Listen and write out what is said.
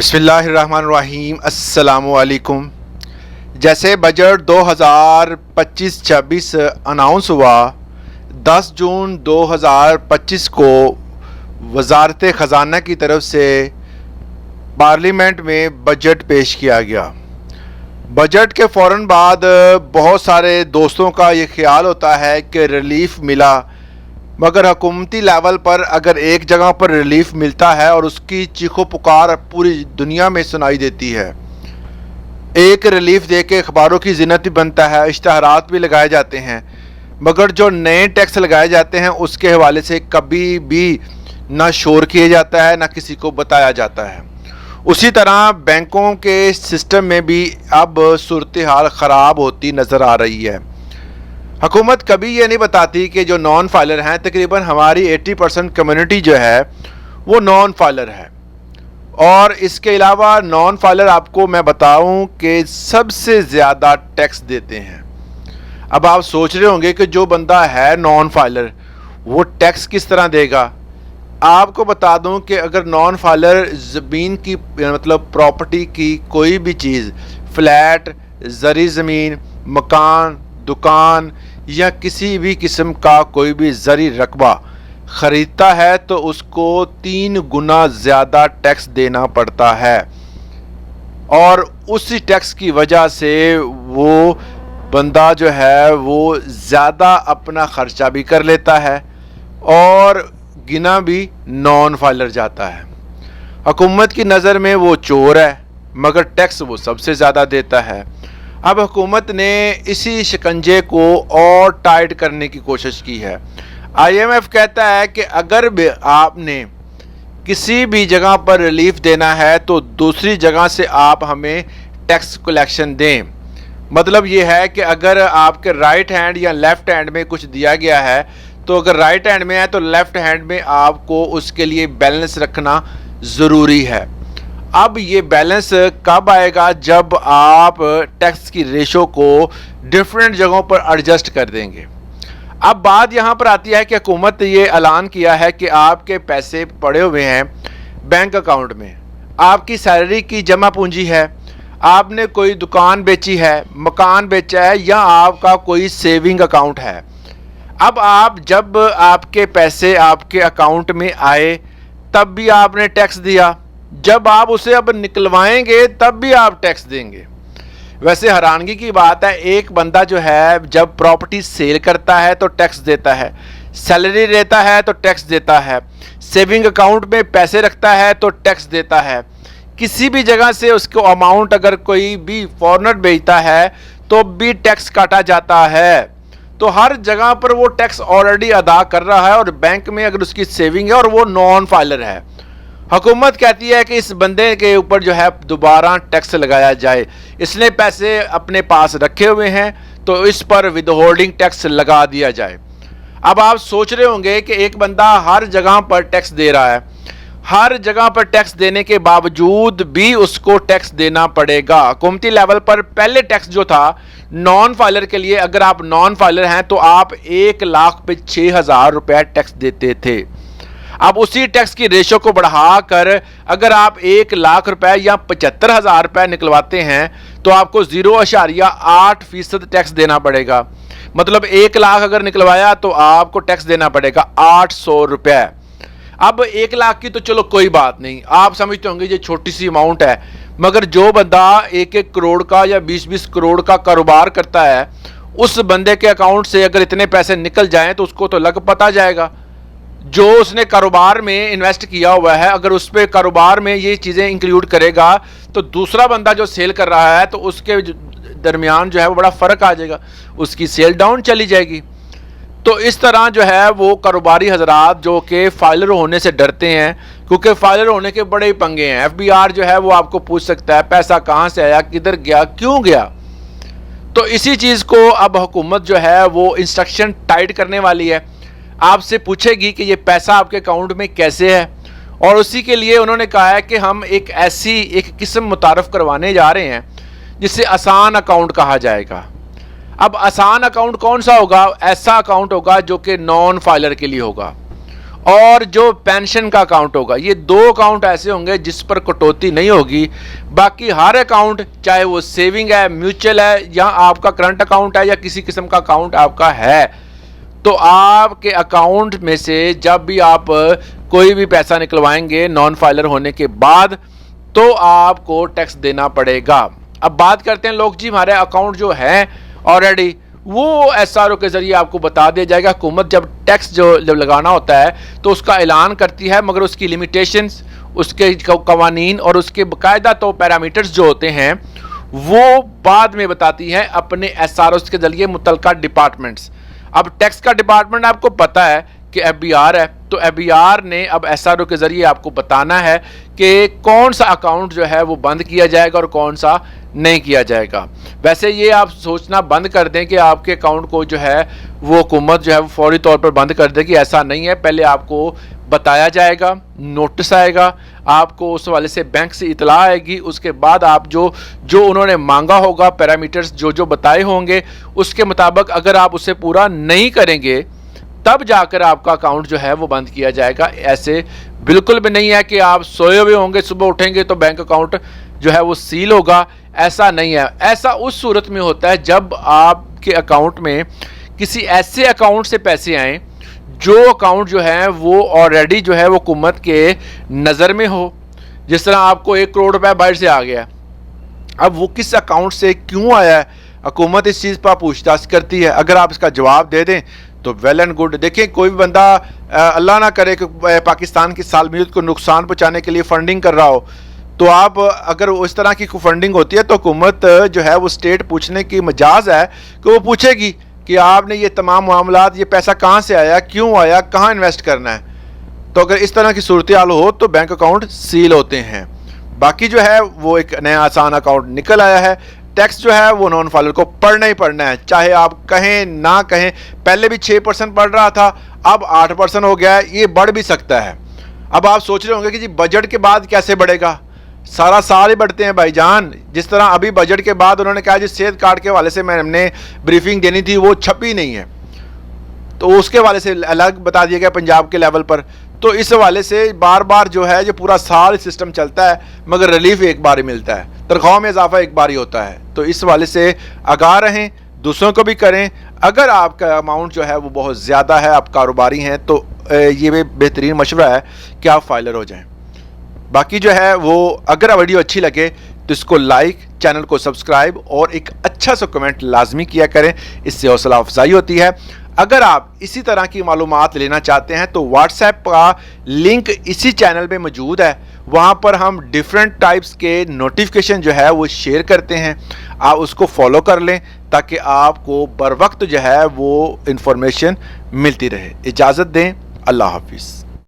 بسم اللہ الرحمن الرحیم۔ السلام علیکم۔ جیسے بجٹ 2025-26 اناؤنس ہوا، 10 جون 2025 کو وزارت خزانہ کی طرف سے پارلیمنٹ میں بجٹ پیش کیا گیا۔ بجٹ کے فوراً بعد بہت سارے دوستوں کا یہ خیال ہوتا ہے کہ ریلیف ملا، مگر حکومتی لیول پر اگر ایک جگہ پر ریلیف ملتا ہے اور اس کی چیخ و پکار پوری دنیا میں سنائی دیتی ہے، ایک ریلیف دے کے اخباروں کی زینت بھی بنتا ہے، اشتہارات بھی لگائے جاتے ہیں، مگر جو نئے ٹیکس لگائے جاتے ہیں اس کے حوالے سے کبھی بھی نہ شور کیا جاتا ہے نہ کسی کو بتایا جاتا ہے۔ اسی طرح بینکوں کے سسٹم میں بھی اب صورتحال خراب ہوتی نظر آ رہی ہے۔ حکومت کبھی یہ نہیں بتاتی کہ جو نان فائلر ہیں، تقریباً ہماری 80% کمیونٹی جو ہے وہ نان فائلر ہے، اور اس کے علاوہ نان فائلر آپ کو میں بتاؤں کہ سب سے زیادہ ٹیکس دیتے ہیں۔ اب آپ سوچ رہے ہوں گے کہ جو بندہ ہے نان فائلر وہ ٹیکس کس طرح دے گا۔ آپ کو بتا دوں کہ اگر نان فائلر زمین کی مطلب پراپرٹی کی کوئی بھی چیز، فلیٹ، زرعی زمین، مکان، دکان یا کسی بھی قسم کا کوئی بھی زرعی رقبہ خریدتا ہے تو اس کو 3 گنا زیادہ ٹیکس دینا پڑتا ہے، اور اسی ٹیکس کی وجہ سے وہ بندہ جو ہے وہ زیادہ اپنا خرچہ بھی کر لیتا ہے اور گنا بھی نان فائلر جاتا ہے۔ حکومت کی نظر میں وہ چور ہے، مگر ٹیکس وہ سب سے زیادہ دیتا ہے۔ اب حکومت نے اسی شکنجے کو اور ٹائٹ کرنے کی کوشش کی ہے۔ IMF کہتا ہے کہ اگر آپ نے کسی بھی جگہ پر ریلیف دینا ہے تو دوسری جگہ سے آپ ہمیں ٹیکس کلیکشن دیں۔ مطلب یہ ہے کہ اگر آپ کے رائٹ ہینڈ یا لیفٹ ہینڈ میں کچھ دیا گیا ہے تو اگر رائٹ ہینڈ میں ہے تو لیفٹ ہینڈ میں آپ کو اس کے لیے بیلنس رکھنا ضروری ہے۔ اب یہ بیلنس کب آئے گا؟ جب آپ ٹیکس کی ریشو کو ڈیفرنٹ جگہوں پر ایڈجسٹ کر دیں گے۔ اب بات یہاں پر آتی ہے کہ حکومت یہ اعلان کیا ہے کہ آپ کے پیسے پڑے ہوئے ہیں بینک اکاؤنٹ میں، آپ کی سیلری کی جمع پونجی ہے، آپ نے کوئی دکان بیچی ہے، مکان بیچا ہے، یا آپ کا کوئی سیونگ اکاؤنٹ ہے۔ اب جب آپ کے پیسے آپ کے اکاؤنٹ میں آئے تب بھی آپ نے ٹیکس دیا، جب آپ اسے اب نکلوائیں گے تب بھی آپ ٹیکس دیں گے۔ ویسے حیرانگی کی بات ہے، ایک بندہ جو ہے جب پراپرٹی سیل کرتا ہے تو ٹیکس دیتا ہے، سیلری لیتا ہے تو ٹیکس دیتا ہے، سیونگ اکاؤنٹ میں پیسے رکھتا ہے تو ٹیکس دیتا ہے، کسی بھی جگہ سے اس کو اماؤنٹ اگر کوئی بھی فورنر بھیجتا ہے تو بھی ٹیکس کاٹا جاتا ہے۔ تو ہر جگہ پر وہ ٹیکس آلریڈی ادا کر رہا ہے، اور بینک میں اگر اس کی سیونگ ہے اور وہ نان فائلر ہے، حکومت کہتی ہے کہ اس بندے کے اوپر جو ہے دوبارہ ٹیکس لگایا جائے، اس نے پیسے اپنے پاس رکھے ہوئے ہیں تو اس پر ود ہولڈنگ ٹیکس لگا دیا جائے۔ اب آپ سوچ رہے ہوں گے کہ ایک بندہ ہر جگہ پر ٹیکس دے رہا ہے، ہر جگہ پر ٹیکس دینے کے باوجود بھی اس کو ٹیکس دینا پڑے گا۔ حکومتی لیول پر پہلے ٹیکس جو تھا نان فائلر کے لیے، اگر آپ نان فائلر ہیں تو آپ 1 لاکھ پہ 6,000 روپے ٹیکس دیتے تھے۔ اب اسی ٹیکس کی ریشو کو بڑھا کر اگر آپ 1 لاکھ روپے یا 75,000 روپے نکلواتے ہیں تو آپ کو 0.8% ٹیکس دینا پڑے گا۔ مطلب 1 لاکھ اگر نکلوایا تو آپ کو ٹیکس دینا پڑے گا 800 روپے۔ اب 1 لاکھ کی تو چلو کوئی بات نہیں، آپ سمجھتے ہوں گے یہ چھوٹی سی اماؤنٹ ہے، مگر جو بندہ 1 کروڑ کا یا 20 کروڑ کا کاروبار کرتا ہے، اس بندے کے اکاؤنٹ سے اگر اتنے پیسے نکل جائیں تو اس کو تو لگ پتا جائے گا۔ جو اس نے کاروبار میں انویسٹ کیا ہوا ہے، اگر اس پہ کاروبار میں یہ چیزیں انکلیوڈ کرے گا تو دوسرا بندہ جو سیل کر رہا ہے تو اس کے درمیان جو ہے وہ بڑا فرق آ جائے گا، اس کی سیل ڈاؤن چلی جائے گی۔ تو اس طرح جو ہے وہ کاروباری حضرات جو کہ فائلر ہونے سے ڈرتے ہیں، کیونکہ فائلر ہونے کے بڑے پنگے ہیں۔ FBI جو ہے وہ آپ کو پوچھ سکتا ہے پیسہ کہاں سے آیا، کدھر گیا، کیوں گیا۔ تو اسی چیز کو اب حکومت جو ہے وہ انسٹرکشن ٹائٹ کرنے والی ہے، آپ سے پوچھے گی کہ یہ پیسہ آپ کے اکاؤنٹ میں کیسے ہے، اور اسی کے لیے انہوں نے کہا ہے کہ ہم ایک قسم متعارف کروانے جا رہے ہیں جسے آسان اکاؤنٹ کہا جائے گا۔ اب آسان اکاؤنٹ کون سا ہوگا؟ ایسا اکاؤنٹ ہوگا جو کہ نان فائلر کے لیے ہوگا، اور جو پینشن کا اکاؤنٹ ہوگا. یہ 2 اکاؤنٹ ایسے ہوں گے جس پر کٹوتی نہیں ہوگی. باقی ہر اکاؤنٹ چاہے وہ سیونگ ہے, میوچل ہے, یا آپ کا کرنٹ اکاؤنٹ ہے, یا کسی قسم کا اکاؤنٹ آپ کا ہے, تو آپ کے اکاؤنٹ میں سے جب بھی آپ کوئی بھی پیسہ نکلوائیں گے نان فائلر ہونے کے بعد تو آپ کو ٹیکس دینا پڑے گا. اب بات کرتے ہیں لوگ جی ہمارے اکاؤنٹ جو ہیں آلریڈی وہ ایس آر او کے ذریعے آپ کو بتا دیا جائے گا. حکومت جب ٹیکس جب لگانا ہوتا ہے تو اس کا اعلان کرتی ہے, مگر اس کی لیمیٹیشنز, اس کے قوانین اور اس کے باقاعدہ تو پیرامیٹرز جو ہوتے ہیں وہ بعد میں بتاتی ہے اپنے ایس آر اوز کے ذریعے متعلقہ ڈپارٹمنٹس. اب ٹیکس کا ڈپارٹمنٹ آپ کو پتا ہے کہ ایف بی آر ہے, تو ایف بی آر نے اب ایس آر او کے ذریعے آپ کو بتانا ہے کہ کون سا اکاؤنٹ جو ہے وہ بند کیا جائے گا اور کون سا نہیں کیا جائے گا. ویسے یہ آپ سوچنا بند کر دیں کہ آپ کے اکاؤنٹ کو جو ہے وہ حکومت جو ہے وہ فوری طور پر بند کر دے گی, ایسا نہیں ہے. پہلے آپ کو بتایا جائے گا, نوٹس آئے گا, آپ کو اس حوالے سے بینک سے اطلاع آئے گی, اس کے بعد آپ جو انہوں نے مانگا ہوگا پیرامیٹرز جو بتائے ہوں گے اس کے مطابق اگر آپ اسے پورا نہیں کریں گے تب جا کر آپ کا اکاؤنٹ جو ہے وہ بند کیا جائے گا. ایسے بالکل بھی نہیں ہے کہ آپ سوئے ہوئے ہوں گے, صبح اٹھیں گے تو بینک اکاؤنٹ جو ہے وہ سیل ہوگا, ایسا نہیں ہے. ایسا اس صورت میں ہوتا ہے جب آپ کے اکاؤنٹ میں کسی ایسے اکاؤنٹ سے پیسے آئیں جو اکاؤنٹ جو ہے وہ آلریڈی جو ہے وہ حکومت کے نظر میں ہو. جس طرح آپ کو 1 کروڑ روپے باہر سے آ گیا, اب وہ کس اکاؤنٹ سے کیوں آیا ہے, حکومت اس چیز پر پوچھ تاچھ کرتی ہے. اگر آپ اس کا جواب دے دیں تو ویل اینڈ گڈ. دیکھیں کوئی بھی بندہ اللہ نہ کرے کہ پاکستان کی سالمیت کو نقصان پہنچانے کے لیے فنڈنگ کر رہا ہو, تو آپ اگر اس طرح کی فنڈنگ ہوتی ہے تو حکومت جو ہے وہ اسٹیٹ پوچھنے کی مجاز ہے کہ وہ پوچھے گی کہ آپ نے یہ تمام معاملات, یہ پیسہ کہاں سے آیا, کیوں آیا, کہاں انویسٹ کرنا ہے. تو اگر اس طرح کی صورتحال ہو تو بینک اکاؤنٹ سیل ہوتے ہیں. باقی جو ہے وہ ایک نیا آسان اکاؤنٹ نکل آیا ہے. ٹیکس جو ہے وہ نان فائلر کو پڑھنا ہی پڑھنا ہے, چاہے آپ کہیں نہ کہیں. پہلے بھی 6% پڑھ رہا تھا, اب 8% ہو گیا ہے, یہ بڑھ بھی سکتا ہے. اب آپ سوچ رہے ہوں گے کہ جی بجٹ کے بعد کیسے بڑھے گا, سارا سال ہی بڑھتے ہیں بھائی جان. جس طرح ابھی بجٹ کے بعد انہوں نے کہا جی صحت کارڈ کے حوالے سے میں نے بریفنگ دینی تھی وہ چھپی نہیں ہے, تو اس کے حوالے سے الگ بتا دیا گیا پنجاب کے لیول پر. تو اس حوالے سے بار بار جو ہے یہ پورا سال سسٹم چلتا ہے مگر ریلیف ایک بار ہی ملتا ہے, تنخواہ میں اضافہ ایک بار ہی ہوتا ہے. تو اس حوالے سے آگاہ رہیں, دوسروں کو بھی کریں. اگر آپ کا اماؤنٹ جو ہے وہ بہت زیادہ ہے, آپ کاروباری ہیں, تو یہ بہترین مشورہ ہے کہ آپ فائلر ہو جائیں. باقی جو ہے وہ اگر ویڈیو اچھی لگے تو اس کو لائک, چینل کو سبسکرائب اور ایک اچھا سا کمنٹ لازمی کیا کریں, اس سے حوصلہ افزائی ہوتی ہے. اگر آپ اسی طرح کی معلومات لینا چاہتے ہیں تو واٹس ایپ کا لنک اسی چینل میں موجود ہے, وہاں پر ہم ڈیفرنٹ ٹائپس کے نوٹیفیکیشن جو ہے وہ شیئر کرتے ہیں. آپ اس کو فالو کر لیں تاکہ آپ کو بر وقت جو ہے وہ انفارمیشن ملتی رہے. اجازت دیں, اللہ حافظ.